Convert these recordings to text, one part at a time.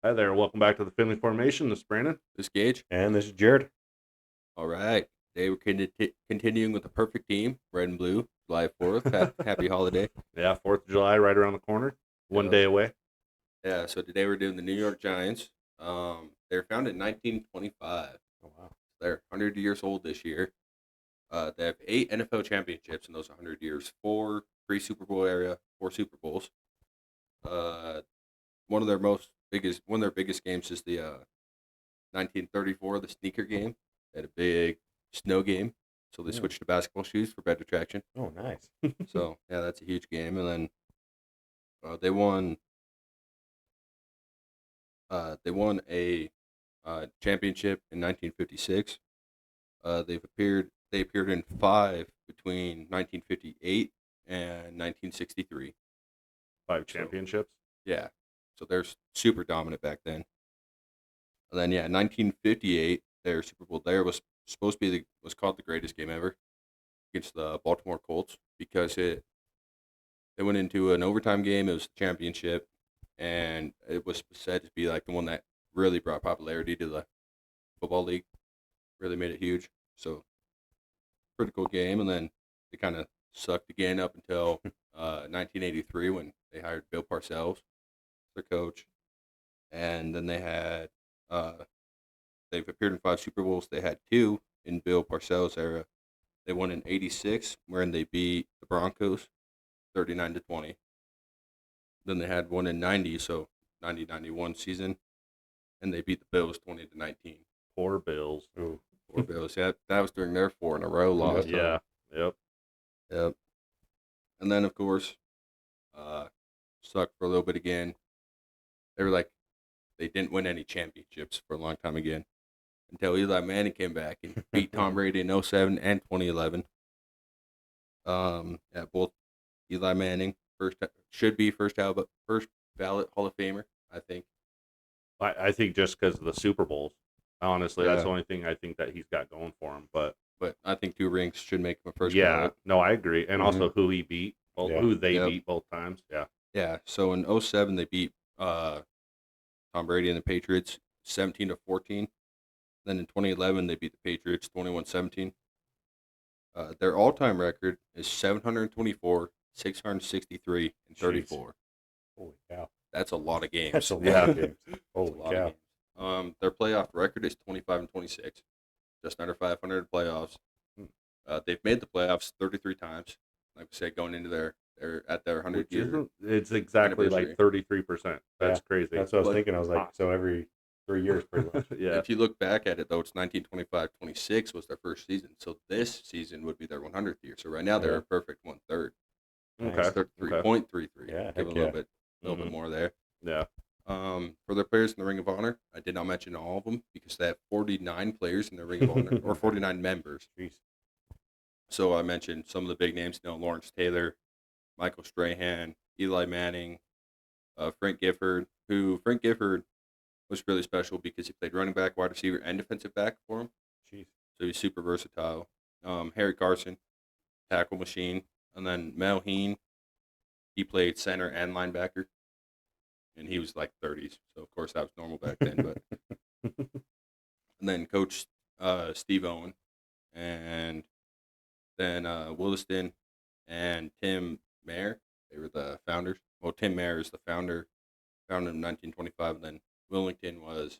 Hi there. Welcome back to the Finley Formation. This is Brandon. This Gage. And this is Jared. All right. Today we're continuing with the perfect team, red and blue, July 4th. Happy holiday. Yeah, 4th of July right around the corner. One day away. Yeah, so today we're doing the New York Giants. They were founded in 1925. Oh, wow. They're 100 years old this year. They have 8 NFL championships in those 100 years, 4 pre-Super Bowl era, 4 Super Bowls. One of their biggest games is the 1934, the sneaker game. They had a big snow game, so they switched to basketball shoes for better traction. Oh, nice. So yeah, that's a huge game. And then they won. They won a championship in 1956. They appeared in 5 between 1958 and 1963. 5 championships. Yeah, so they're super dominant back then. And then 1958, their Super Bowl there was supposed to be was called the greatest game ever against the Baltimore Colts because they went into an overtime game. It was the championship, and it was said to be like the one that really brought popularity to the football league. Really made it huge. So pretty cool game. And then they kind of sucked again up until 1983 when they hired Bill Parcells, their coach, and then they had they've appeared in 5 Super Bowls. They had 2 in Bill Parcells' era. They won in '86, wherein they beat the Broncos 39-20. Then they had one in '90, so 90-91 season, and they beat the Bills 20-19. Poor Bills. Ooh. Poor Bills. Yeah, that was during their 4 in a row loss. Yeah. Yep. And then of course, sucked for a little bit again. They didn't win any championships for a long time again until Eli Manning came back and beat Tom Brady in 2007 and 2011. Both Eli Manning first ballot Hall of Famer, I think. I think just because of the Super Bowls. Honestly, that's Yeah. the only thing I think that he's got going for him. But I think 2 rings should make him a first yeah, ballot. no, I agree. And Mhm. also who he beat, who they Yep. beat both times. Yeah. Yeah, so in 2007 they beat Tom Brady and the Patriots 17-14. Then in 2011 they beat the Patriots 21-17. Their all-time record is 724, 663, and 34. Holy cow. That's a lot of games. That's a lot Yeah. of games. That's Holy a lot cow. of games. Their playoff record is 25-26, just under 500 playoffs. They've made the playoffs 33 times. Like I said, going into their 100 Which year. isn't, it's exactly anniversary. like 33%. That's crazy. That's what I was But- thinking. I was like, so every 3 years pretty much. Yeah. If you look back at it, though, it's 1925-26 was their first season. So this season would be their 100th year. So right now they're Yeah. a perfect 1/3. Okay. Nice. 33.33. Yeah, Give heck a yeah. little bit more there. Yeah. For their players in the Ring of Honor, I did not mention all of them because they have 49 players in the Ring of Honor, or 49 members. Jeez. So I mentioned some of the big names, Lawrence Taylor, Michael Strahan, Eli Manning, Frank Gifford, Frank Gifford was really special because he played running back, wide receiver, and defensive back for him. Jeez. So he's super versatile. Harry Carson, tackle machine. And then Mel Heen, he played center and linebacker. And he was like 30s. So, of course, that was normal back then. But and then Coach Steve Owen. And then Williston and Tim Mayer. They were the founders. Well, Tim Mayer is the founder. Founded in 1925. And then Willington was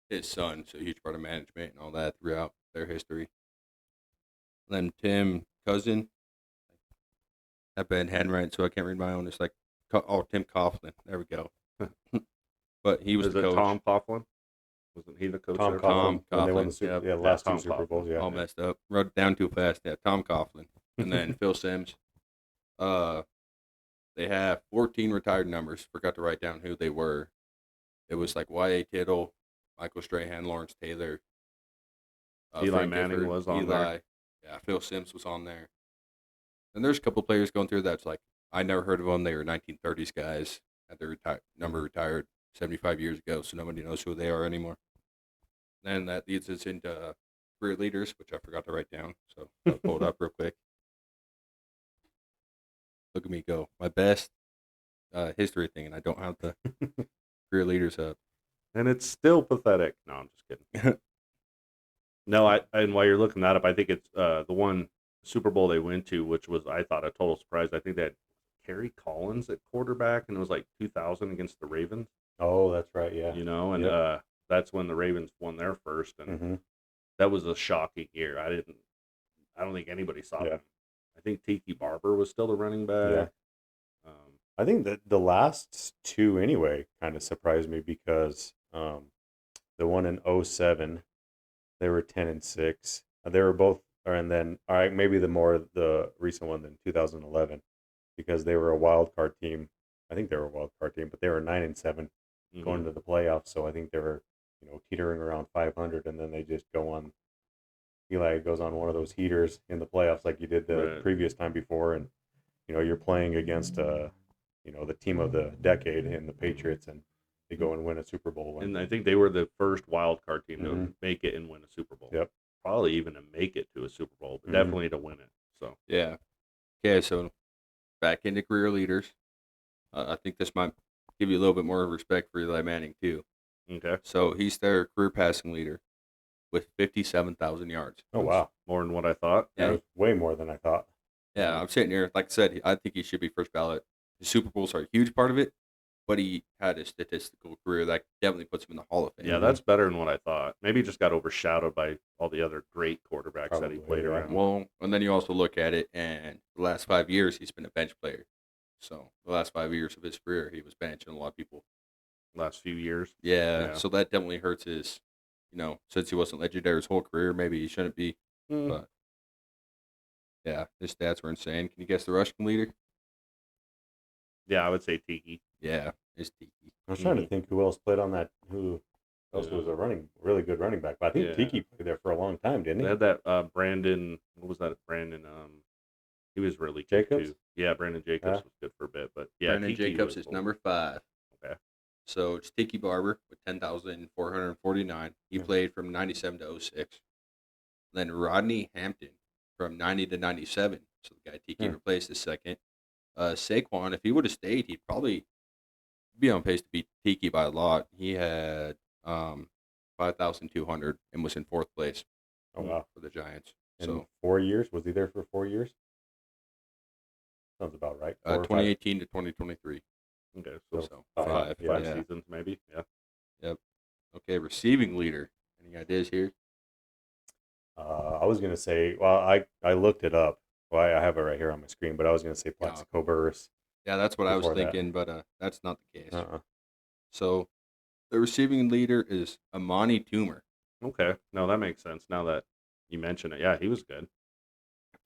his son. So, huge part of management and all that throughout their history. And then Tim Cousin. I have bad handwriting, so I can't read my own. It's like, Tim Coughlin. There we go. But he was Is the it coach. Tom Coughlin? Wasn't he the coach? Tom there? Coughlin. When they won Coughlin, the Super, yeah. last Tom 2 Super Coughlin. Bowls. Yeah. All messed up. Wrote it down too fast. Yeah, Tom Coughlin. And then Phil Simms. They have 14 retired numbers. Forgot to write down who they were. It was like Y.A. Tittle, Michael Strahan, Lawrence Taylor. Eli Frank Manning Gifford, was on Eli. there. Yeah, Phil Simms was on there. And there's a couple players going through that's like, I never heard of them. They were 1930s guys. Had their number retired 75 years ago, so nobody knows who they are anymore. Then that leads us into career leaders, which I forgot to write down, so I'll pull it up real quick. Look at me go. My best history thing, and I don't have the career leaders up. and it's still pathetic. No, I'm just kidding. No, and while you're looking that up, I think it's the one Super Bowl they went to, which was I thought a total surprise. I think they had Kerry Collins at quarterback, and it was like 2000 against the Ravens. Oh, that's right. Yeah. And Yep. that's when the Ravens won their first, and Mm-hmm. that was a shocking year. I don't think anybody saw Yeah. that. I think Tiki Barber was still the running back. Yeah. I think that the last two anyway kind of surprised me because the one in '07 they were 10-6. They were both, and then all right, maybe the recent one than 2011 because they were a wild card team. I think they were a wild card team, but they were 9-7 going to the playoffs. So I think they were teetering around 500, and then they just go on. Eli goes on one of those heaters in the playoffs like you did the Right. previous time before, and you're playing against the team of the decade in the Patriots, and they go and win a Super Bowl. And I think they were the first wild card team to Mhm. make it and win a Super Bowl. Yep. Probably even to make it to a Super Bowl, but Mhm. definitely to win it. So Yeah. Okay, so back into career leaders. I think this might give you a little bit more respect for Eli Manning, too. okay, So he's their career passing leader with 57,000 yards. Oh wow, more than what I thought. that Yeah. was way more than I thought. Yeah, I'm sitting here. Like I said, I think he should be first ballot. The Super Bowls are a huge part of it, but he had a statistical career that definitely puts him in the Hall of Fame. Yeah, that's better than what I thought. Maybe he just got overshadowed by all the other great quarterbacks that he Probably, played yeah. around. Well, and then you also look at it, and the last 5 years, he's been a bench player. So the last 5 years of his career, he was benching a lot of people. Last few years. Yeah, Yeah. so that definitely hurts his, since he wasn't legendary his whole career, maybe he shouldn't be. Mm. But yeah, his stats were insane. Can you guess the rushing leader? Yeah, I would say Tiki. Yeah, it's Tiki. I was trying to think who else played on that. Who else Yeah. was a really good running back? But I think Yeah. Tiki played there for a long time, didn't They he? had that Brandon. What was that? Brandon. He was really good Jacobs? too. Yeah, Brandon Jacobs Yeah. was good for a bit, but yeah, Brandon Tiki Jacobs was is number 5. Okay. So it's Tiki Barber with 10,449. He Yeah. played from 97 to 06. Then Rodney Hampton from 90 to 97. So the guy Tiki Yeah. replaced is second. Saquon, if he would have stayed, he'd probably be on pace to beat Tiki by a lot. He had 5,200 and was in 4th place Oh wow. for the Giants. In So 4 years, was he there for 4 years? Sounds about right. 4 or 5. 2018 to 2023. Okay, So So five, five. yeah. five Yeah. seasons maybe. Yeah. Yep. Okay, receiving leader. Any ideas here? I was gonna say, well, I looked it up. Well, I have it right here on my screen, but I was gonna say Yeah. Plaxico Burress. Yeah, that's what I was Before that. thinking, but that's not the case. Uh-uh. So the receiving leader is Amani Toomer. Okay. No, that makes sense. Now that you mention it, yeah, he was good.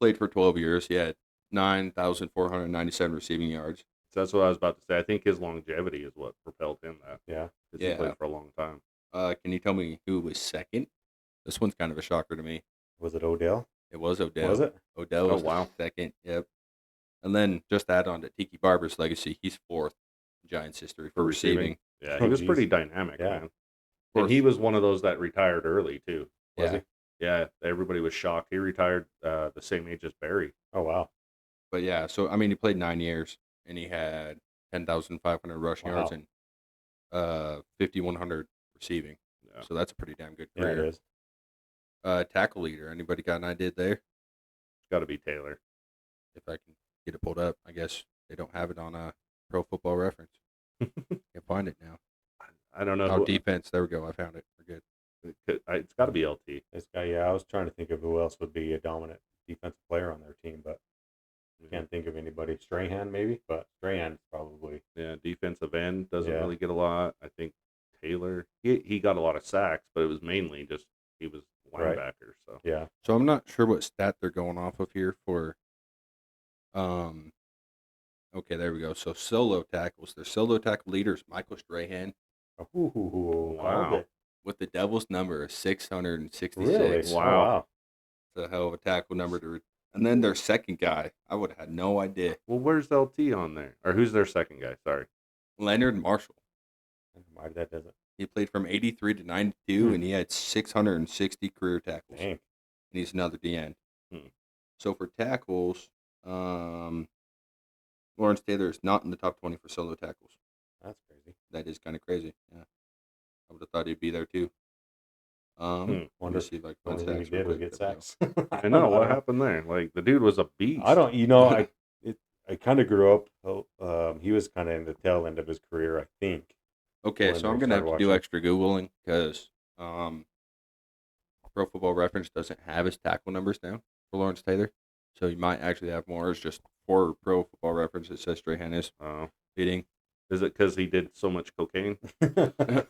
Played for 12 years. He had 9,497 receiving yards. So that's what I was about to say. I think his longevity is what propelled him that. Yeah. Because he Yeah. played for a long time. Can you tell me who was second? This one's kind of a shocker to me. Was it Odell? It was Odell. Was it? Odell Oh, was wow. second. Yep. And then just to add on to Tiki Barber's legacy, he's 4th in Giants history for For receiving. receiving. Yeah, Oh, he was geez. pretty dynamic, Yeah. man. Fourth. And he was one of those that retired early too. Was Yeah. he? Yeah, everybody was shocked. He retired the same age as Barry. Oh wow. But yeah, so I mean, he played 9 years and he had 10,500 rushing Wow. yards and 5,100 receiving. Yeah. So that's a pretty damn good Yeah, it career. is. Tackle leader. Anybody got an idea there? It's got to be Taylor. If I can get it pulled up, I guess they don't have it on a Pro Football Reference. Can't find it now. I don't know. Oh, who- defense. There we go. I found it. We're good. It's got to be LT. This guy, yeah, I was trying to think of who else would be a dominant defensive player on their team, but can't think of anybody. Strahan, maybe, but Strahan's probably. Yeah, defensive end doesn't Yeah. really get a lot. I think Taylor, he got a lot of sacks, but it was mainly just he was Right. linebacker. So Yeah. So I'm not sure what stat they're going off of here for. Okay, there we go. So solo tackles. Their solo tackle leader is Michael Strahan Wow. with the Devils number of 666. Really? Wow. Oh, wow. It's a hell of a tackle number to. And then their second guy, I would have had no idea. well, where's LT on there? Or who's their second guy? Sorry. Leonard Marshall. Why that doesn't? He played from 83 to 92, Hmm. and he had 660 career tackles. Dang. And he's another D end. Hmm. So for tackles, Lawrence Taylor is not in the top 20 for solo tackles. That's crazy. That is kind of crazy. Yeah. I would have thought he'd be there too. Let me Wonder see if I can the find only thing he sacks real did was quick. get There we go. sacks. I know what happened there. Like the dude was a beast. I don't. I kind of grew up. He was kind of in the tail end of his career, I think. Okay, when so I I'm gonna have started to do watching. extra googling because Pro Football Reference doesn't have his tackle numbers down for Lawrence Taylor, so you might actually have more. It's just for Pro Football Reference, it says Strahan is leading. Is it because he did so much cocaine?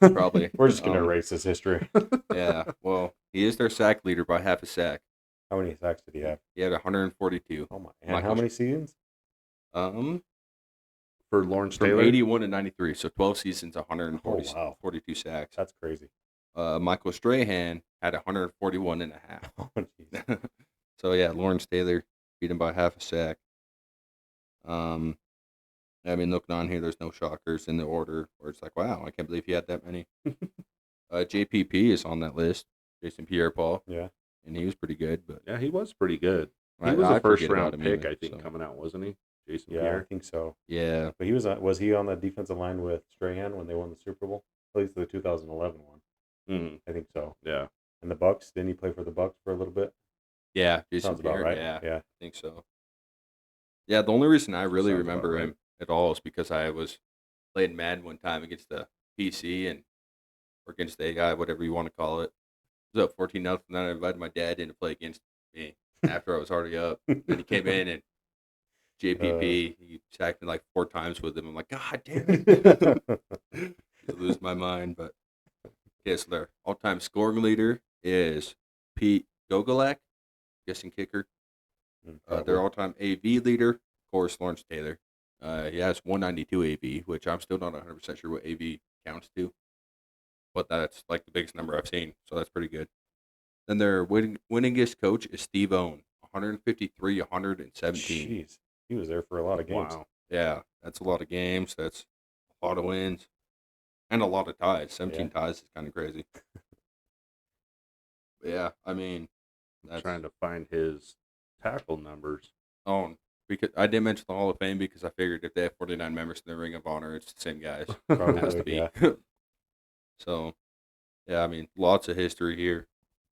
Probably. We're just gonna erase his history. Yeah, well, he is their sack leader by half a sack. How many sacks did he have? He had 142. Oh my! And how many seasons? From For Lawrence Taylor? 81 to 93, so 12 seasons, 140, Oh, wow. 42 sacks. That's crazy. Michael Strahan had 141 and a half. Oh, jeez. So yeah, Lawrence Taylor beat him by half a sack. I mean, looking on here, there's no shockers in the order where it's like, wow, I can't believe he had that many. JPP is on that list, Jason Pierre-Paul, Yeah. and he was pretty good. But Yeah, he was pretty good. He I was a first forget about round him pick, even, I think, so. coming out, wasn't he? Jason Yeah, I Pierre. think so. Yeah, But was he on the defensive line with Strahan when they won the Super Bowl? At least the 2011 one. Mm, I think so. yeah. And the Bucks, didn't he play for the Bucks for a little bit? yeah, Jason Sounds about Pierre, right. yeah, Yeah. I think so. Yeah, the only reason I really Sounds remember about right. him at all is because I was playing Madden one time against the PC or against the AI, whatever you want to call it. It was up 14-0. Then I invited my dad in to play against me after I was already up. Then he came in and JPP, he sacked me like 4 times with him. I'm like, God damn it. I lose my mind. But yeah, so their all-time scoring leader is Pete Gogolak, guessing kicker. Their all-time AV leader, of course, Lawrence Taylor. He has 192 AV, which I'm still not 100% sure what AV counts to. But that's like the biggest number I've seen, so that's pretty good. Then their winningest coach is Steve Owen, 153, 117. Jeez. He was there for a lot of games. Wow. Yeah, that's a lot of games. That's a lot of wins. And a lot of ties. 17 ties is kind of crazy. But yeah, I mean, I'm trying to find his tackle numbers. Oh, because I didn't mention the Hall of Fame because I figured if they have 49 members in the Ring of Honor, it's the same guys. It has to Probably, be. yeah. So, yeah, I mean, lots of history here.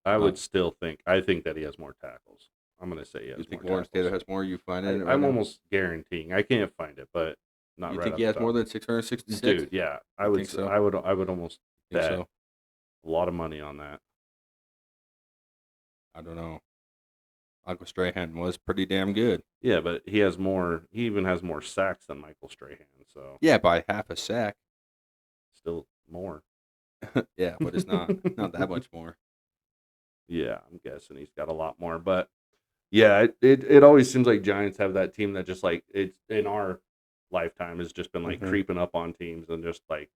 I would still think. I think that he has more tackles. I'm going to say he has You think more Lawrence tackles. Taylor has more? You find it? I'm almost guaranteeing. I can't find it, but not You right think off he the has top. more than 666? Dude, yeah. I would. think so? I would almost Think bet so? a lot of money on that. I don't know. Michael Strahan was pretty damn good. Yeah, but he has more. He even has more sacks than Michael Strahan. So Yeah, by half a sack. still more. Yeah, but it's not that much more. Yeah, I'm guessing he's got a lot more. But yeah, it always seems like Giants have that team that just like it's in our lifetime has just been like creeping up on teams and just like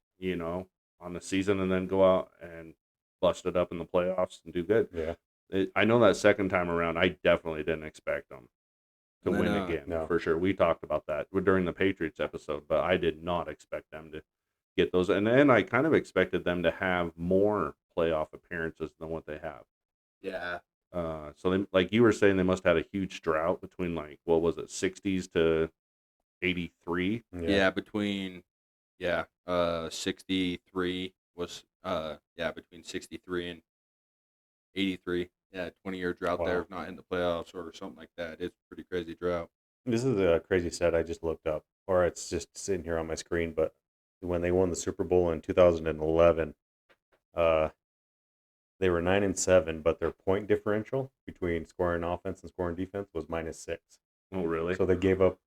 on the season and then go out and bust it up in the playoffs and do good. Yeah. I know that second time around, I definitely didn't expect them to And then, win again no. for sure. We talked about that during the Patriots episode, but I did not expect them to get those. And then I kind of expected them to have more playoff appearances than what they have. Yeah. So they, like you were saying, they must have had a huge drought between like what was it, 60s to 83. Yeah, between 63 was between 63 and 83. Yeah, 20-year drought Wow. there, not in the playoffs or something like that. It's a pretty crazy drought. This is a crazy stat I just looked up, or it's just sitting here on my screen. But when they won the Super Bowl in 2011, they were 9-7, but their point differential between scoring offense and scoring defense was -6. Oh, really? So they gave up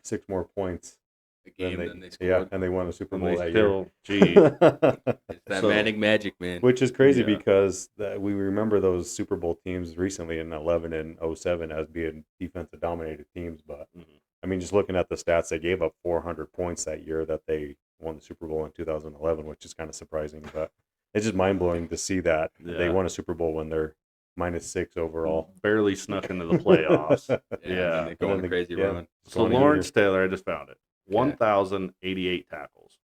6 more points The game than they scored. Yeah, and they won the Super And Bowl they that still, year. gee, It's that So- Manning magic, man. Which is crazy Yeah. because we remember those Super Bowl teams recently in 11 and 07 as being defensive dominated teams. But Mhm. I mean, just looking at the stats, they gave up 400 points that year that they won the Super Bowl in 2011, which is kind of surprising. But it's just mind blowing to see that they Yeah. won a Super Bowl when they're -6 overall. barely snuck into the playoffs. Yeah, Yeah. and they go on And a then crazy yeah. run. So 20 Lawrence Taylor, I just found it. Okay. 1,088 tackles,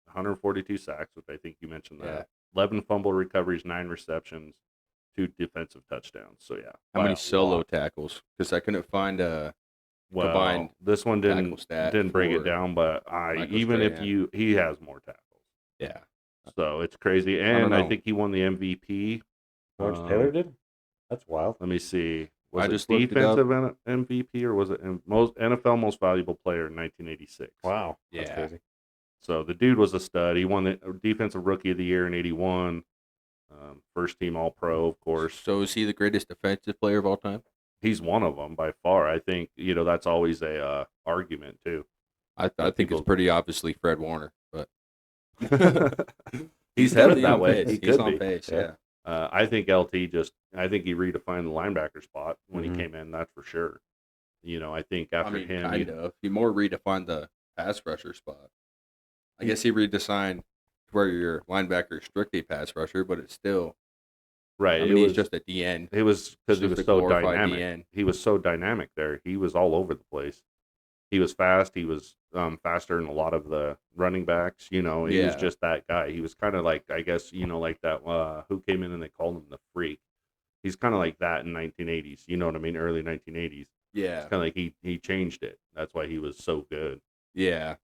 142 sacks, which I think you mentioned that. Yeah. 11 fumble recoveries, 9 receptions, 2 defensive touchdowns. So yeah. How by many a solo lot. tackles? Because I couldn't find Well, combined this one tackle stat didn't break it for down, but Michael even if Strahan. he has more tackles. Yeah. So it's crazy, I don't and I know. think he won the MVP. Lawrence Taylor did. That's wild. Let me see. Was I it just looked it up. defensive MVP or was it most NFL most valuable player in 1986? Wow, that's Yeah. crazy. So the dude was a stud. He won the defensive rookie of the year in '81. First team All Pro, of course. So is he the greatest defensive player of all time? He's one of them by far. I think that's always a argument too. I think people- it's pretty obviously Fred Warner, but He's headed definitely that on way. pace. He He's could on be. pace. Yeah. Yeah. I think LT I think he redefined the linebacker spot when Mhm. he came in. That's for sure. I think I after mean, him, kind of. He more redefined the pass rusher spot. I guess he redesigned where your linebacker is strictly pass rusher, but it's still. right? I mean, he's just a DN. It was because he just was a so glorified dynamic. DN. He was so dynamic there. He was all over the place. He was fast. He was faster than a lot of the running backs. He was Yeah. just that guy. He was kind of like, I guess, like that who came in and they called him the freak. He's kind of like that in 1980s. You know what I mean? Early 1980s. Yeah. It's kind of like he changed it. That's why he was so good. Yeah.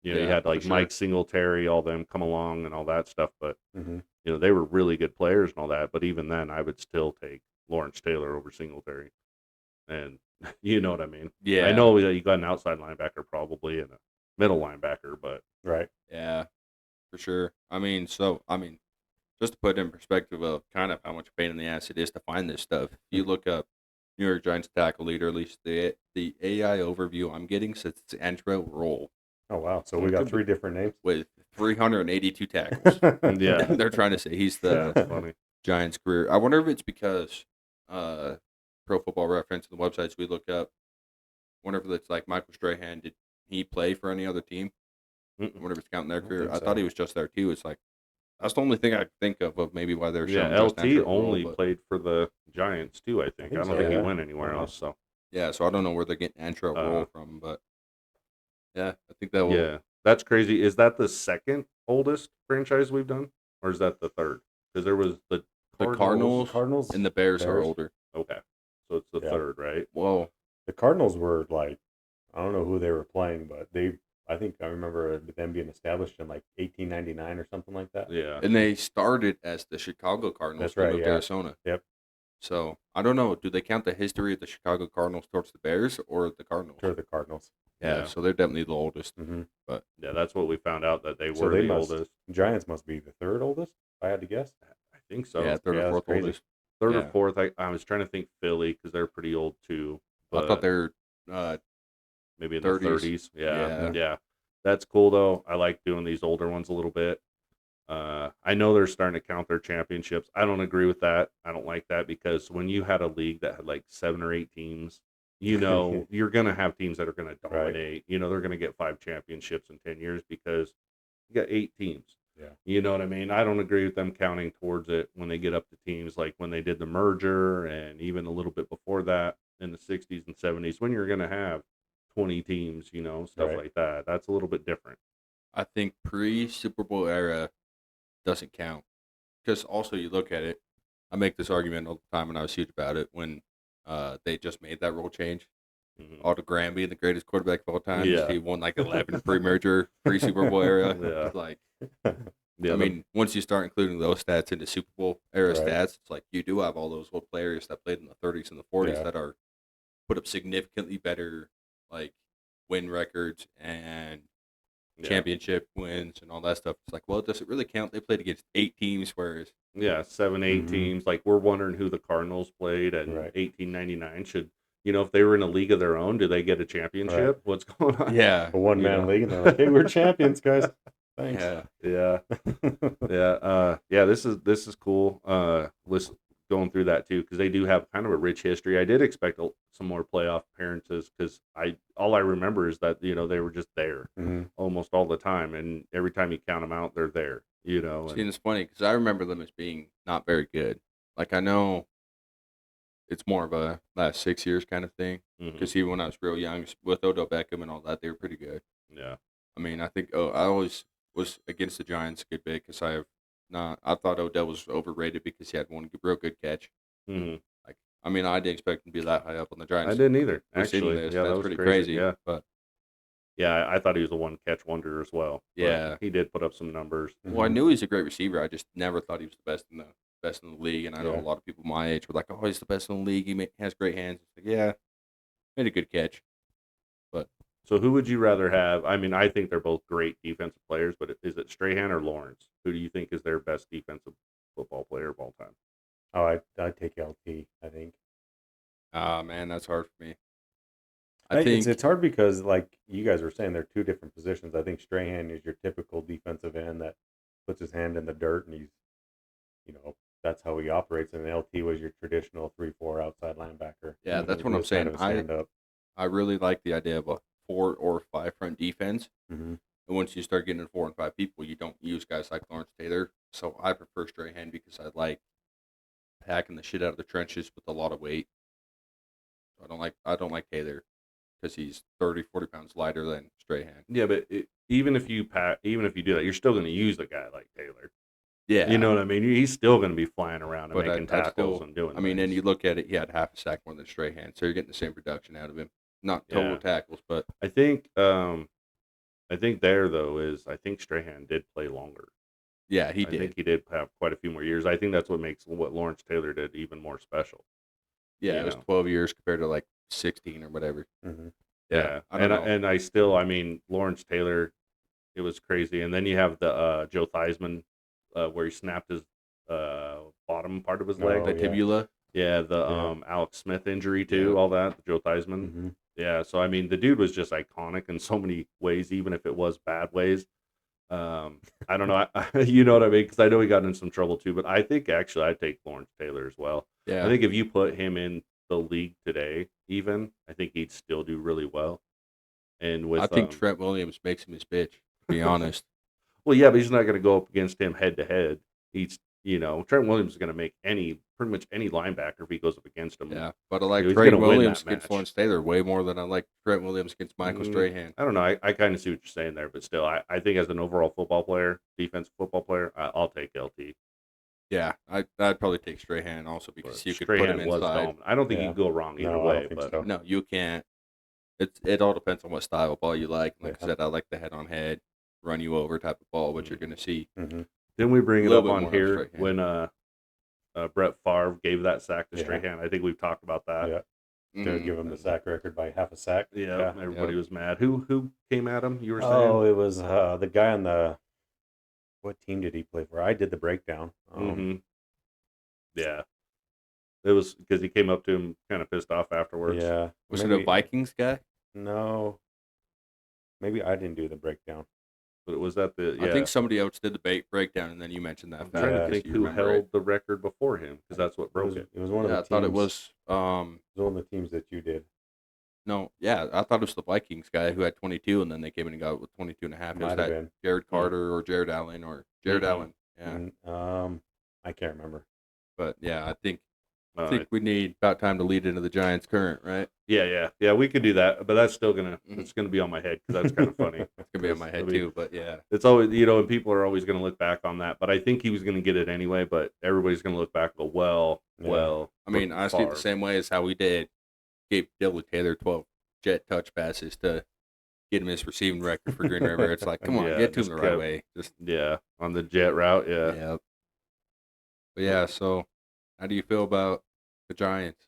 You Yeah, had like for sure. Mike Singletary, all them come along and all that stuff. But Mhm. they were really good players and all that. But even then, I would still take Lawrence Taylor over Singletary. And you know what I mean? Yeah. I know that you got an outside linebacker probably and a middle linebacker, but Right. Yeah, for sure. Just to put it in perspective of kind of how much pain in the ass it is to find this stuff. If you look up New York Giants tackle leader, at least the AI overview I'm getting says it's Andrew Roll Oh wow. So we got 3 different names. with 382 tackles. yeah, They're trying to say he's yeah, the that's funny. Giants' career. I wonder if it's because Pro Football Reference and the websites we look up. I wonder if it's like Michael Strahan. Did he play for any other team? I wonder if it's counting their don't career. think I thought so. he was just there too. It's like that's the only thing I think of maybe why they're showing Yeah, just LT Andrew only Roll, but- played for the Giants too. I think. I think don't so, think he yeah. went anywhere Uh-huh. else. So Yeah, so I don't know where they're getting Andrew Roll from, but yeah, I think that will. yeah, that's crazy. Is that the second oldest franchise we've done, or is that the third? Because there was the The Cardinals Cardinals and the Bears are Bears? older. Okay, so it's the Yeah. third, right? Well, The Cardinals were like, I don't know who they were playing, but I think I remember them being established in like 1899 or something like that. Yeah. and they started as the Chicago Cardinals. That's They right, moved to yeah. Arizona. Yep. So I don't know. Do they count the history of the Chicago Cardinals towards the Bears or the Cardinals? Sure, the Cardinals. Yeah, Yeah. so they're definitely the oldest. Mm-hmm. Yeah, that's what we found out that they So were they the must. oldest. Giants must be the third oldest. If I had to guess. I think so. Yeah, third yeah, or that's fourth crazy. oldest. Third or yeah. fourth. I was trying to think Philly because they're pretty old too. I But thought they're maybe in 30s. the 30s. Yeah, Yeah. That's cool though. I like doing these older ones a little bit. I know they're starting to count their championships. I don't agree with that. I don't like that because when you had a league that had like 7 or 8 teams, you're gonna have teams that are gonna dominate. They're gonna get 5 championships in 10 years because you got 8 teams. Yeah. You know what I mean? I don't agree with them counting towards it when they get up to teams like when they did the merger and even a little bit before that in the 60s and 70s when you're gonna have 20 teams, stuff Right. like that. That's a little bit different. I think pre-Super Bowl era doesn't count because also you look at it. I make this argument all the time, and I was huge about it when they just made that rule change. Mhm. Otto Graham being the greatest quarterback of all time, Yeah. he won like 11 pre-merger, pre-Super Bowl era. Yeah. It's like, Yeah, I mean, once you start including those stats into Super Bowl era Right. stats, it's like you do have all those old players that played in the 30s and the 40s Yeah. that are put up significantly better like win records and yeah. championship wins and all that stuff. It's like, well, does it really count? They played against 8 teams, whereas Yeah, 7, 8 Mhm. teams. Like we're wondering who the Cardinals played in Right. 1899. Should if they were in a league of their own, do they get a championship? What's going on? yeah, A one-man know. league, and they're like, "Hey, we're champions, guys." Thanks. yeah, Yeah, yeah. This is cool. Listen, going through that too because they do have kind of a rich history. I did expect some more playoff appearances because all I remember is that they were just there Mhm. almost all the time, and every time you count them out, they're there. See, and it's funny because I remember them as being not very good. Like I know it's more of a last 6 years kind of thing Mhm. because even when I was real young with Odell Beckham and all that, they were pretty good. Yeah, I mean, I think I always was against the Giants a good bit because I thought Odell was overrated because he had one real good catch. Mhm. Like, I mean, I didn't expect him to be that high up on the I Giants. didn't either. Receiving Actually, list. yeah, That's that was pretty crazy. crazy. Yeah, But Yeah, I thought he was a one catch wonder as well. But Yeah. he did put up some numbers. Well, I Mhm. knew he was a great receiver. I just never thought he was the best in the league. And I know a Yeah. lot of people my age were like, "Oh, he's the best in the league. Has great hands." It's like, yeah, made a good catch, but So who would you rather have? I mean, I think they're both great defensive players, but is it Strahan or Lawrence? Who do you think is their best defensive football player of all time? Oh, I'd take LT. I think. man, that's hard for me. I It's think, it's hard because like you guys were saying, they're two different positions. I think Strahan is your typical defensive end that puts his hand in the dirt and he's, that's how he operates. And LT was your traditional 3-4 outside linebacker. yeah, He that's what I'm was kind saying. of a stand up. I really like the idea of a 4 or 5 front defense. Mm-hmm. And once you start getting to 4 and 5 people, you don't use guys like Lawrence Taylor. So I prefer Strahan because I like packing the shit out of the trenches with a lot of weight. So I don't like Taylor because he's 30, 40 pounds lighter than Strahan. Yeah, but even if you do that, you're still going to use a guy like Taylor. Yeah, You know what I mean? He's still going to be flying around and but making I'd tackles still. and doing. I mean, and things. you look at it, he had half a sack more than Strahan, so you're getting the same production out of him. Not total Yeah. tackles, but I think there though is I think Strahan did play longer. yeah, he I did. think he did have quite a few more years. I think that's what makes what Lawrence Taylor did even more special. Yeah, you it was know. 12 years compared to like 16 or whatever. Mm-hmm. Yeah, I don't know. and I still, I mean, Lawrence Taylor, it was crazy. And then you have the Joe Theismann, where he snapped his bottom part of his leg. Oh, The yeah. tibula. Yeah, the Yeah. Alex Smith injury too, Yeah. all that, Joe Theismann. Mm-hmm. Yeah, so I mean, the dude was just iconic in so many ways, even if it was bad ways. I don't know, you know what I mean? Because I know he got in some trouble too, but I think actually I'd take Lawrence Taylor as well. Yeah. I think if you put him in the league today, even I think he'd still do really well. And with I think Trent Williams makes him his bitch, to be honest. well, yeah, but he's not going to go up against him head to head. He's Trent Williams is going to make pretty much any linebacker if he goes up against him. Yeah, but I like He's Trent gonna win Williams that against match. Lawrence Taylor way more than I like Trent Williams against Michael Strahan. I don't know. I kind of see what you're saying there, but still, I think as an overall football player, defensive football player, I'll take LT. Yeah, I'd probably take Strahan also because you could put him Strahan was inside. dominant. I don't think Yeah. you can go wrong either No, I way. don't think But so. No, you can't. It all depends on what style of ball you like. Like I Yeah. said, I like the head on head, run you over type of ball, which you're going to see. Mm-hmm. didn't we bring A it little up bit on more here Strahan. when Brett Favre gave that sack to Yeah. Strahan? I think we've talked about that. Yeah. To Mhm. give him the sack record by half a sack. Yeah, everybody Yep. was mad. Who came at him? You were saying? Oh, it was the guy on the. What team did he play for? I did the breakdown. Yeah, it was because he came up to him kind of pissed off afterwards. Yeah. Was it a Vikings guy? No. Maybe I didn't do the breakdown. But it was at the. Yeah. I think somebody else did the breakdown, and then you mentioned that I'm fact. trying to Yeah. think because you who remember held it. the record before him because that's what It broke was, it. it was one of Yeah, the I teams. thought it was. It was one of the teams that you did. No, yeah, I thought it was the Vikings guy who had 22, and then they came in and got it with 22 and a half. It was Might have that been. Jared Carter or Jared Allen or Jared Mhm. Allen. Yeah, And, I can't remember. but yeah, I think Uh, we need about time to lead into the Giants' current, right? yeah. We could do that, but that's still gonna Mhm. it's gonna be on my head because that's kind of funny. It's gonna be on my head I mean, too, but yeah, It's always and people are always gonna look back on that. But I think he was gonna get it anyway. But everybody's gonna look back and go, Yeah. well. I mean, I see it the Favre. same way as how we gave Dylan Taylor 12 jet touch passes to get him his receiving record for Green River. It's like, come on, Yeah, get to him just the right kept- way. Just Yeah, on the jet route. Yeah. yeah. But yeah, so how do you feel about the Giants?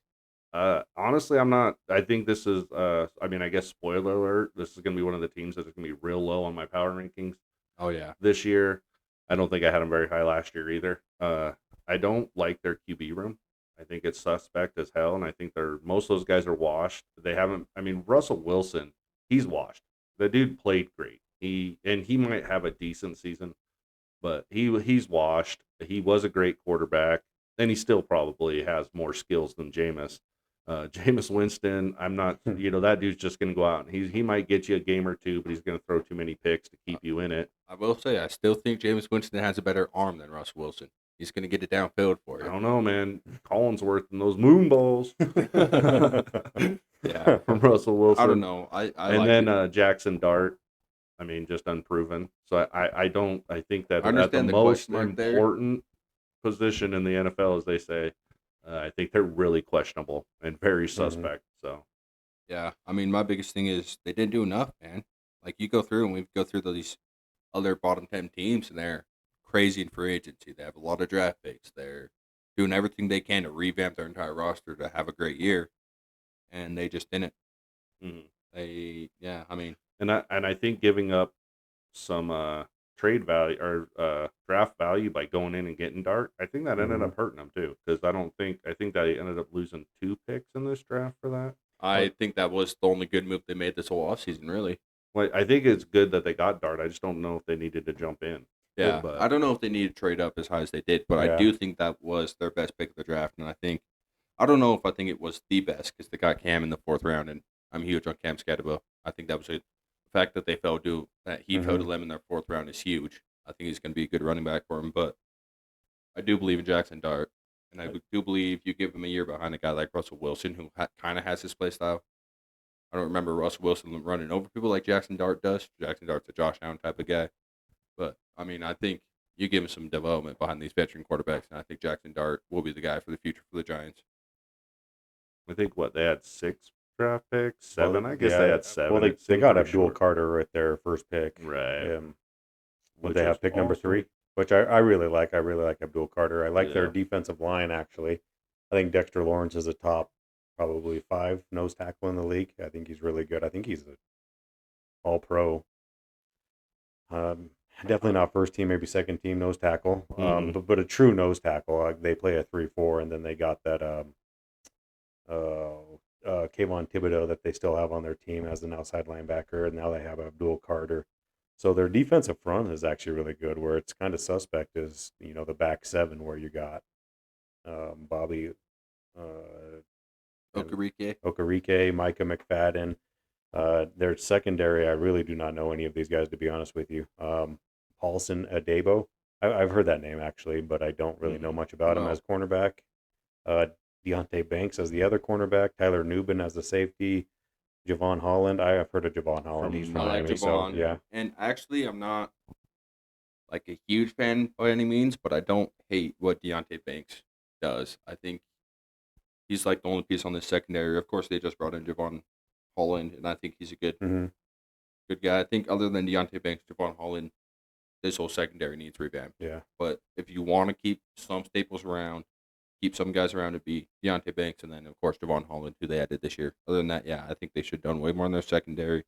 Honestly, I'm not. I think this is. I mean, I guess spoiler alert. This is gonna be one of the teams that's gonna be real low on my power rankings Oh yeah, this year. I don't think I had them very high last year either. I don't like their QB room. I think it's suspect as hell, and I think most of those guys are washed. They haven't. I mean, Russell Wilson, he's washed. The dude played great. He might have a decent season, but he's washed. He was a great quarterback, and he still probably has more skills than Jameis. Jameis Winston, I'm not. That dude's just going to go out and he might get you a game or two, but he's going to throw too many picks to keep you in it. I will say I still think Jameis Winston has a better arm than Russell Wilson. He's going to get it downfield for I you. don't know, man. Collinsworth and those moon balls Yeah, from Russell Wilson. I don't know. I And like then it. Jackson Dart. I mean, just unproven. So I think that I at the understand the most question mark there. important position in the NFL, as they say, I think they're really questionable and very suspect. So Yeah, I mean, my biggest thing is they didn't do enough, man. Like you go through and we go through these other bottom 10 teams, and they're crazy in free agency. They have a lot of draft picks. They're doing everything they can to revamp their entire roster to have a great year, and they just didn't. Mhm. I mean, And I think giving up some trade value or draft value by going in and getting Dart, I think that ended Mhm. up hurting them too. Because I think that he ended up losing 2 picks in this draft for that. I think that was the only good move they made this whole offseason, really. Well, I think it's good that they got Dart. I just don't know if they needed to jump in. Yeah, But I don't know if they need to trade up as high as they did, but I Yeah. do think that was their best pick of the draft, and I don't know if I think it was the best because they got Cam in the 4th round, and I'm huge on Cam Scatterbo. I think that was the fact that he fell to Mhm. them in their 4th round is huge. I think he's going to be a good running back for him, but I do believe in Jackson Dart, and I do believe you give him a year behind a guy like Russell Wilson, who kind of has his play style. I don't remember Russell Wilson running over people like Jackson Dart does. Jackson Dart's a Josh Allen type of guy. But, I mean, I think you give him some development behind these veteran quarterbacks, and I think Jackson Dart will be the guy for the future for the Giants. I think they had 6 draft picks, Well, 7. I guess they yeah. had 7. Well, It they seemed got pretty Abdul short. Carter with their first pick. Right. Would Which they was have pick number awesome. 3? Which I really like. I really like Abdul Carter. I like their Yeah. defensive line, actually. I think Dexter Lawrence is a top, probably 5 nose tackle in the league. I think he's really good. I think he's an all-pro. Definitely not first team, maybe second team nose tackle. Mhm. But a true nose tackle. They play a 3-4, and then they got that Kayvon Thibodeau that they still have on their team as an outside linebacker, and now they have Abdul Carter. So their defensive front is actually really good. Where it's kind of suspect is the back 7 where you got Bobby and Okereke. Okereke, Micah McFadden. Their secondary, I really do not know any of these guys, to be honest with you. Paulson Adebo, I've heard that name actually, but I don't really know much about him No. as cornerback. Uh, Deontay Banks as the other cornerback, Tyler Nubin as the safety, Javon Holland. I have heard of Javon Holland. He's from I like Miami, so Javon. yeah. And actually, I'm not like a huge fan by any means, but I don't hate what Deontay Banks does. I think he's like the only piece on this secondary. Of course, they just brought in Javon Holland, and I think he's a good Mm-hmm. guy. I think other than Deontay Banks, Javon Holland, this whole secondary needs revamp. Yeah. But if you want to keep some staples around, keep some guys around to be Deontay Banks, and then of course Javon Holland, who they added this year. Other than that, yeah, I think they should have done way more in their secondary.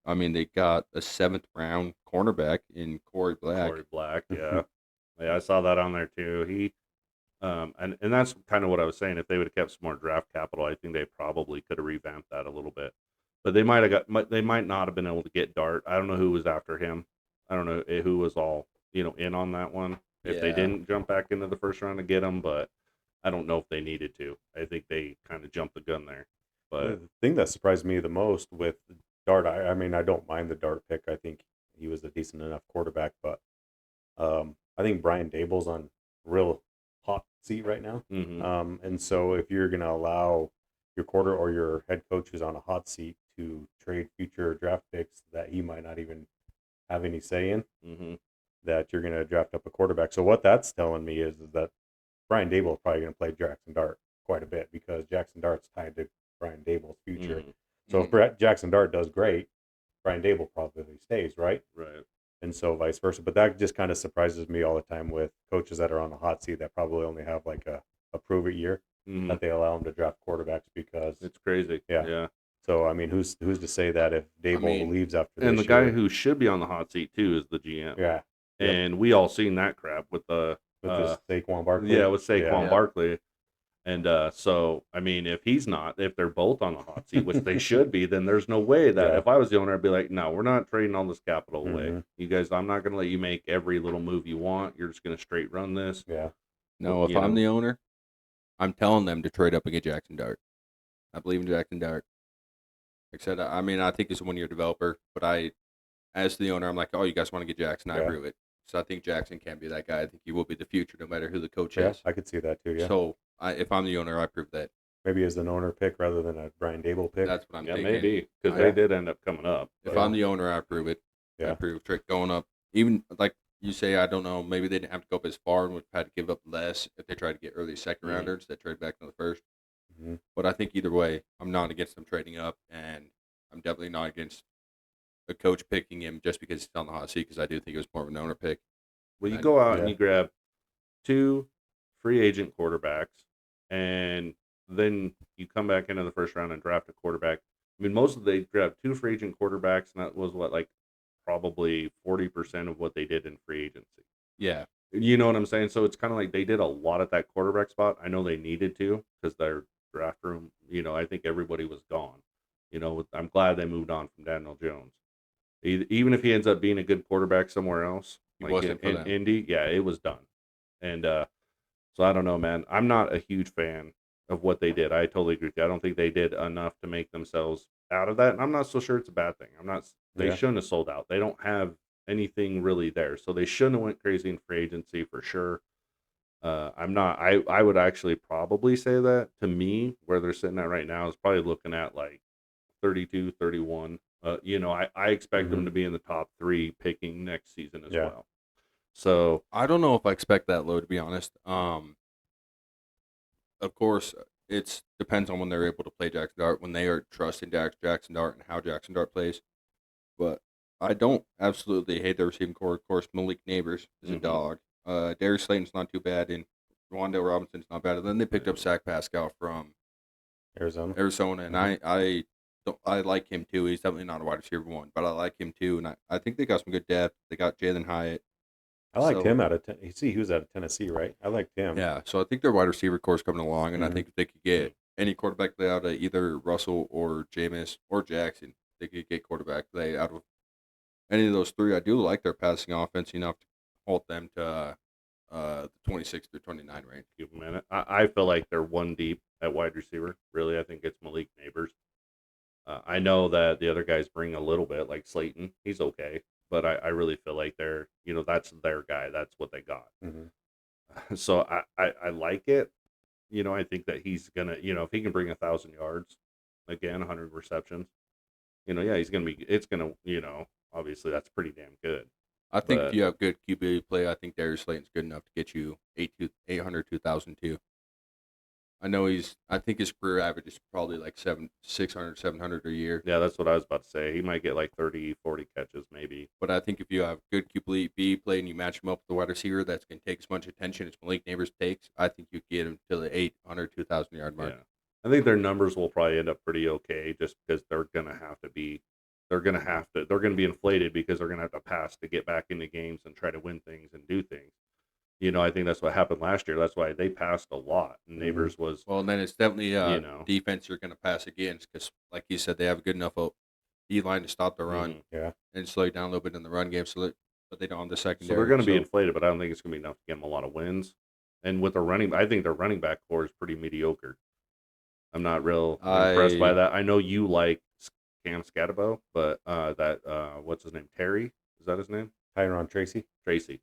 I mean, they got a 7th-round cornerback in Corey Black. Corey Black, yeah. Yeah, I saw that on there too. He and that's kind of what I was saying. If they would have kept some more draft capital, I think they probably could have revamped that a little bit. But they might not have been able to get Dart. I don't know who was after him. I don't know who was all in on that one. If they Yeah. didn't jump back into the first round to get him, but I don't know if they needed to. I think they kind of jumped the gun there. But The thing that surprised me the most with Dart, I mean, I don't mind the Dart pick. I think he was a decent enough quarterback, but I think Brian Dable's on real hot seat right now. And so if you're going to allow your quarter or your head coach who's on a hot seat to trade future draft picks that he might not even have any say in, that you're going to draft up a quarterback. So what that's telling me is that Brian Dable is probably going to play Jackson Dart quite a bit because Jackson Dart's tied to Brian Dable's future. So if Jackson Dart does great, Brian Dable probably stays, right? Right. And so vice versa. But that just kind of surprises me all the time with coaches that are on the hot seat that probably only have like a prove it year that they allow them to draft quarterbacks because It's crazy. Yeah. So I mean, who's to say that if Dable leaves after this And the year, guy who should be on the hot seat too is the GM. Yeah. And we all seen that crap with this Saquon Barkley. Yeah, with Saquon Yeah. Barkley. And so, I mean, if they're both on the hot seat, which they should be, then there's no way that if I was the owner, I'd be like, no, we're not trading all this capital away. You guys, I'm not going to let you make every little move you want. You're just going to straight run this. Yeah. No, if I'm the owner, I'm telling them to trade up and get Jackson Dart. I believe in Jackson Dart. Like I said, I mean, I think he's a 1-year developer, but as the owner, I'm like, oh, you guys want to get Jackson? I approve it. So I think Jackson can be that guy. I think he will be the future, no matter who the coach is. I could see that too. Yeah. So if I'm the owner, I approve that. Maybe as an owner pick rather than a Brian Dable pick. That's what I'm thinking. Maybe because they did end up coming up. If I'm the owner, I approve it. I approve Trick going up. Even like you say, I don't know. Maybe they didn't have to go up as far and would have had to give up less if they tried to get early second rounders that trade back to the first. But I think either way, I'm not against them trading up and I'm definitely not against a coach picking him just because he's on the hot seat, because I do think it was more of an owner pick. Well, you And go out and Yeah. you grab 2 free agent quarterbacks, and then you come back into the first round and draft a quarterback. I mean, most of they grabbed 2 free agent quarterbacks, and that was what, like, probably 40% of what they did in free agency. yeah, You know what I'm saying? So it's kind of like they did a lot at that quarterback spot. I know they needed to because their draft room, I think everybody was gone. I'm glad they moved on from Daniel Jones. Even if he ends up being a good quarterback somewhere else, he like in, wasn't for in them. Indy, yeah, it was done. And so I don't know, man. I'm not a huge fan of what they did. I totally agree with you. I don't think they did enough to make themselves out of that. And I'm not so sure it's a bad thing. I'm not. They Yeah. shouldn't have sold out. They don't have anything really there, so they shouldn't have went crazy in free agency for sure. I'm not. I would actually probably say that to me, where they're sitting at right now is probably looking at like 32, 31. I expect them Mhm. to be in the top 3 picking next season as Yeah. well. So I don't know if I expect that low, to be honest. Of course, it depends on when they're able to play Jackson Dart, when they are trusting Jackson Dart and how Jackson Dart plays. But I don't absolutely hate the receiving core. Of course, Malik Neighbors is a Mhm. dog. Darius Slayton's not too bad, and Rondell Robinson's not bad. And then they picked up Zach Pascal from Arizona. Arizona, and Mhm. I like him too. He's definitely not a wide receiver one, but I like him too, and I think they got some good depth. They got Jalen Hyatt. I liked So him out of he was out of Tennessee, right? I liked him. yeah, so I think their wide receiver core is coming along, and I Mhm. think if they could get any quarterback play out of either Russell or Jameis or Jackson, they could get quarterback play out of any of those 3. I do like their passing offense enough to hold them to the 26 through 29 range. Give them a minute. I feel like they're one deep at wide receiver. Really, I think it's Malik Neighbors. I know that the other guys bring a little bit, like Slayton. He's okay, but I really feel like that's their guy. That's what they got. Mhm. So I like it. I think that he's gonna, if he can bring 1,000 yards again, 100 receptions, yeah, he's gonna be. It's gonna, obviously that's pretty damn good. I think if But you have good QB play, I think Darius Slayton's good enough to get you 800, 2,000 too. I think his career average is probably like 600, 700 a year. yeah, that's what I was about to say. He might get like 30, 40 catches maybe. But I think if you have good QB play and you match him up with the wide receiver that's going to take as much attention as Malik Neighbors takes, I think you get him to the 800, 2,000 yard mark. Yeah. I think their numbers will probably end up pretty okay just because they're gonna be inflated because they're gonna have to pass to get back into games and try to win things and do things. I think that's what happened last year. That's why they passed a lot. And Mhm. Neighbors was, Well, and then it's definitely you know, defense you're going to pass against because, like you said, they have a good enough D line to stop the run mhm. Yeah. and slow you down a little bit in the run game, but they don't have the So secondary. they're gonna be inflated, but I don't think it's gonna be enough to get them a lot of wins. And with I think their running back core is pretty mediocre. I'm not real impressed by I that. I know you like Cam Scatabo, but what's his name? Terry? Is that his name? Tyron Tracy. Tracy.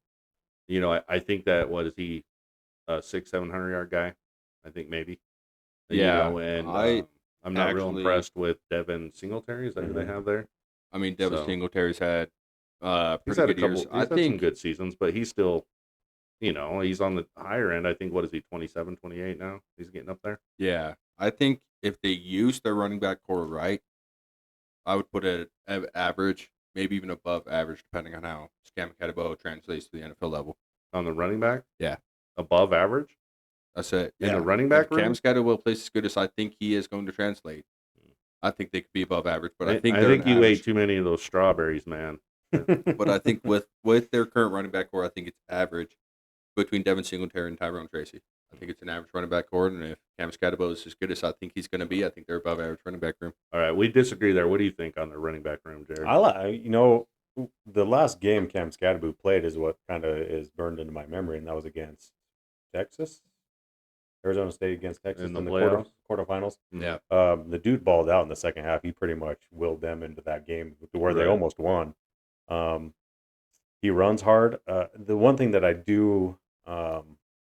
I think that what is he a 600-700 yard guy? I think maybe. yeah, And I I'm not real actually impressed with Devin Singletary. Is that who they Mhm. have there? I mean Devin So Singletary's had he's pretty had a good years. couple. I He's had some think good seasons, but he's still, he's on the higher end. I think what is he 27, 28 now? He's getting up there. yeah, I think if they use their running back core right, I would put it at average, maybe even above average, depending on how Scam Catabo translates to the NFL level. On the running back, Yeah, above average that's it. in the Yeah, running if back Cam room. Scatabo plays as good as I think he is going to translate, I think they could be above average. But I think I they're an think you ate average. too many of those strawberries, man. But I think with their current running back core, I think it's average between Devin Singletary and Tyrone Tracy. I think it's an average running back core, and if Cam Scatabo is as good as I think he's going to be, I think they're above average running back room. All right, we disagree there. What do you think on the running back room, Jared? I like, the last game Cam Scatterbo played is what kind of is burned into my memory, and that was against Texas, Arizona State against Texas In the in the playoffs? quarterfinals. Yeah. The dude balled out in the second half. He pretty much willed them into that game to where they Right. almost won. He runs hard. The one thing that I do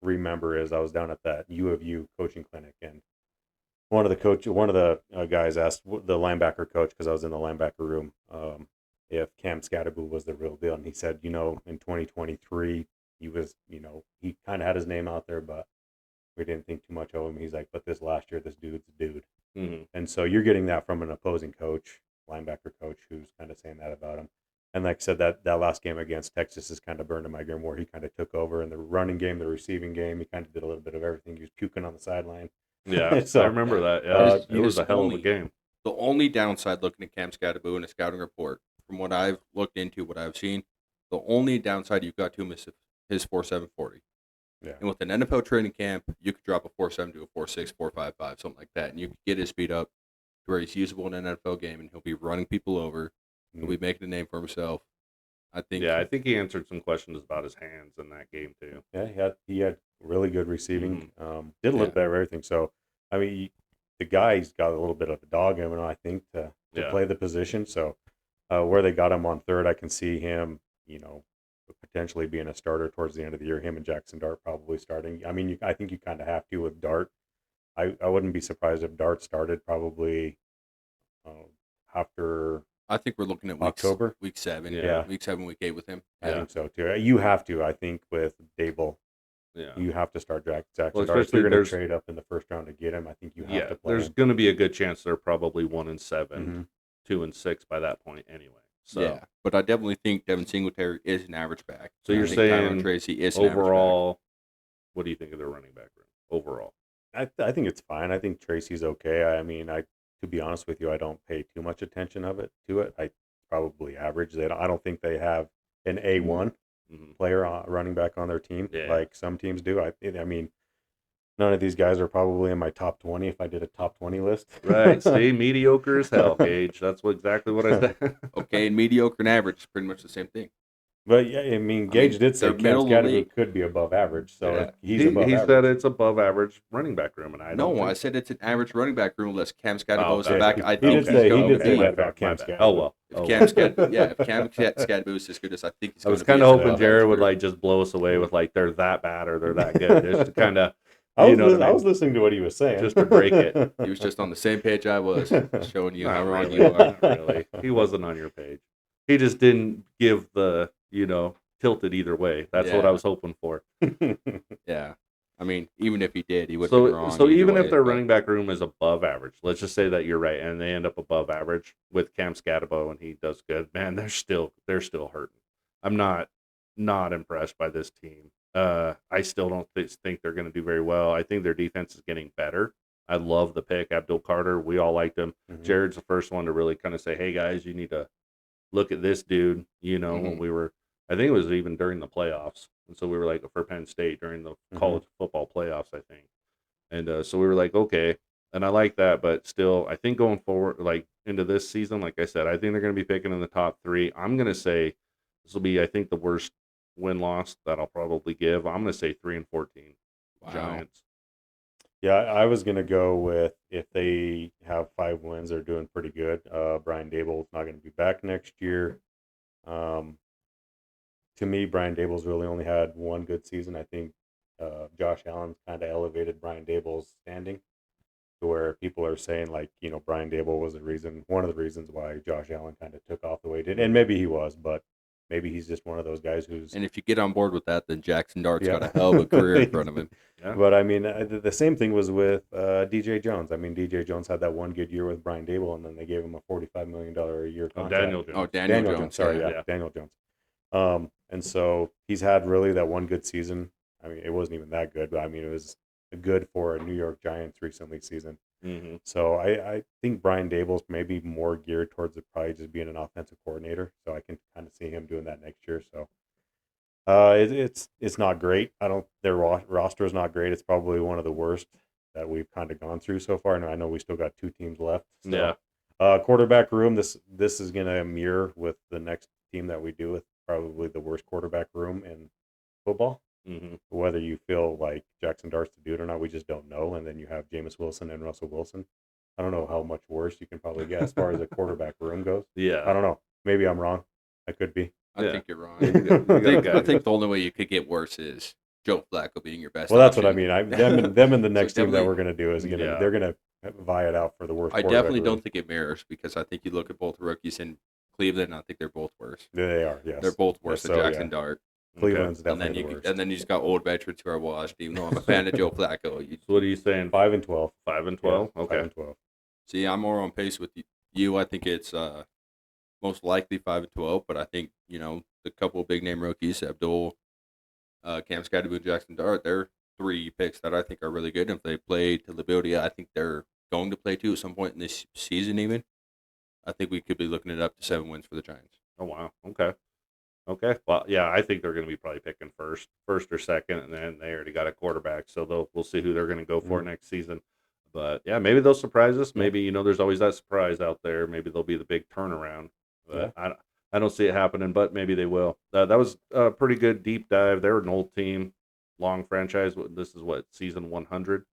remember is I was down at that U of U coaching clinic, and one of the guys asked the linebacker coach, because I was in the linebacker room, if Cam Scatterbo was the real deal, and he said, in 2023 he was, he kind of had his name out there, but we didn't think too much of him. He's like, but this last year, this dude's a dude. Mm-hmm. And so you're getting that from an opposing coach linebacker coach who's kind of saying that about him. And like I said, that last game against Texas is kind of burned in my game where he kind of took over in the running game, the receiving game. He kind of did a little bit of everything. He was puking on the sideline. Yeah, So, I remember that. Yeah, uh, it was a hell of a only- game. The only downside looking at Cam Scatterbo in a scouting report, from what I've looked into, what I've seen, the only downside you've got to him is his 4.7 40. Yeah. And with an NFL training camp, you could drop a 4.7 to a 4.6, 4.55, something like that, and you could get his speed up to where he's usable in an NFL game, and he'll be running people over. He'll be making a name for himself. I think. Yeah, I think he answered some questions about his hands in that game too. Yeah, he had really good receiving. Mm-hmm. Did a little Yeah. bit of everything. So, I mean, the guy's got a little bit of a dog in him, I think, to Yeah. play the position. So, where they got him on third, I can see him, potentially being a starter towards the end of the year. Him and Jackson Dart probably starting. I mean, I think you kind of have to with Dart. I wouldn't be surprised if Dart started probably after I think we're looking at October. week 7, Yeah. week 7, week 8 with him. I Yeah. think so too. You have to. I think with Dable, Yeah, you have to start Jackson Well, Dart. If especially you're going there's- to trade up in the first round to get him, I think you have yeah. to play There's him. going to be a good chance they're probably 1-7, Mhm. 2-6 by that point anyway. So Yeah, but I definitely think Devin Singletary is an average back. So I you're think Tyler saying Tracy is an average back. overall, what do you think of their running back room overall? I think it's fine. I think Tracy's okay. I mean, to be honest with you, I don't pay too much attention to it. I probably average. I don't think they have an A1 Mhm. player running back on their team Yeah. like some teams do. I mean, none of these guys are probably in my top 20 if I did a top 20 list. Right, stay mediocre as hell, Gage. That's exactly what I said. Okay, and mediocre and average is pretty much the same thing. But yeah, I mean, Gage did say they're Cam middle of the Scattergood league. could be above average, so Yeah. if he's he above he average. said it's above average running back room, and I don't. No, I think said it's an average running back room unless Cam Scatterbo Oh, is the okay. back. He I did think say- he's going did to say be. that my about Cam bad. Scatterbo. Oh well. If Oh, Cam well. Scatterbo is as good as I think he's I going was to be. kind of as hoping above Jared average would career. like just blow us away with like they're that bad or they're that good, just to kind of I was, you know what I I mean? was listening to what he was saying. Just to break it. He was just on the same page I was, showing you how Not wrong really, you are. not really. He wasn't on your page. He just didn't give the tilted either way. That's what I Yeah. was hoping for. Yeah, I mean, even if he did, he would have So been wrong. so either even way, if their but- running back room is above average, let's just say that you're right, and they end up above average with Cam Scatterbo and he does good. Man, they're still hurting. I'm not impressed by this team. I still don't think they're going to do very well. I think their defense is getting better. I love the pick, Abdul Carter. We all liked him. Mhm. Jared's the first one to really kind of say, "Hey guys, you need to look at this dude." When Mhm. we were, I think it was even during the playoffs, and so we were like for Penn State during the college football playoffs, I think. And so we were like, okay, and I like that, but still, I think going forward, like into this season, like I said, I think they're going to be picking in the top 3. I'm going to say this will be, I think, the worst win-loss that I'll probably give. I'm going to say 3-14 Wow. Giants. Yeah, I was gonna go with if they have 5 wins, they're doing pretty good. Brian Dable's not going to be back next year. To me, Brian Dable's really only had one good season. I think Josh Allen's kind of elevated Brian Dable's standing to where people are saying like, Brian Dable was one of the reasons why Josh Allen kind of took off the way he did, and maybe he was, but maybe he's just one of those guys who's. And if you get on board with that, then Jackson Dart's Yeah. got a hell of a career in front of him. Yeah. But I mean, the same thing was with DJ Jones. I mean, DJ Jones had that one good year with Brian Dable, and then they gave him a $45 million a year Oh, contract. Daniel Jones. Oh, Daniel Jones. Sorry, yeah. yeah, Daniel Jones. And so he's had really that one good season. I mean, it wasn't even that good, but I mean, it was good for a New York Giants recently season. Mm-hmm. So I think Brian Dable's maybe more geared towards probably just being an offensive coordinator. So I can kind of see him doing that next year. So it's not great. Their roster is not great. It's probably one of the worst that we've kind of gone through so far. And I know we still got 2 teams left. So, Yeah. Quarterback room. This is gonna mirror with the next team that we do with probably the worst quarterback room in football. Mm-hmm. Whether you feel like Jackson Dart's the dude or not, we just don't know. And then you have Jameis Wilson and Russell Wilson. I don't know how much worse you can probably get as far as the quarterback room goes. Yeah. I don't know. Maybe I'm wrong. I could be. I Yeah. think you're wrong. You got a guy I think the only way you could get worse is Joe Flacco being your best. Well, that's what I option. mean. Them and the next team that definitely- we're gonna do is Yeah. they're gonna vie it out for the worst. I quarterback definitely room. don't think it mirrors because I think you look at both rookies in Cleveland, and I think they're both worse. They are. Yes, They're both worse Yes, than so, Jackson yeah. Dart. Cleveland's And definitely then the worst. and then you just got old veterans who are washed. Even though I'm a fan of Joe Flacco, So what are you saying? 5-12. 5-12. Yeah, Okay. 5-12. see, I'm more on pace with I think it's most likely 5-12, but I think the couple of big name rookies, Abdul, Cam Scatterboot, Jackson Dart, they're three picks that I think are really good. And if they play to the ability, I think they're going to play to at some point in this season. Even I think we could be looking at up to 7 wins for the Giants. Oh wow. Okay. Okay. Well, yeah, I think they're going to be probably picking first or second, and then they already got a quarterback, so we'll see who they're going to go for next season. But yeah, maybe they'll surprise us. Yeah. Maybe there's always that surprise out there. Maybe they'll be the big turnaround. But I don't see it happening. But maybe they will. That was a pretty good deep dive. They're an old team, long franchise. This is what, season 100.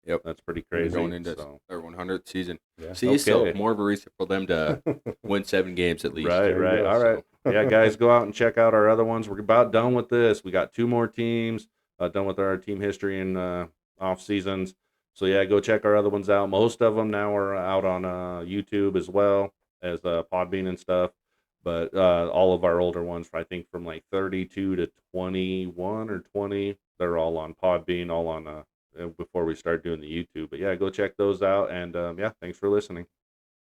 Yep, That's pretty they're crazy. going into So their 100th season. Yeah. See, so Okay. more of a reason for them to win 7 games at least. Right, There you right. go. All right. Yeah, guys, go out and check out our other ones. We're about done with this. We got 2 more teams, done with our team history and off seasons. So yeah, go check our other ones out. Most of them now are out on YouTube as well as Podbean and stuff. But all of our older ones, I think from like 32 to 21 or 20, they're all on Podbean, all on before we start doing the YouTube. But yeah, go check those out. And yeah, thanks for listening.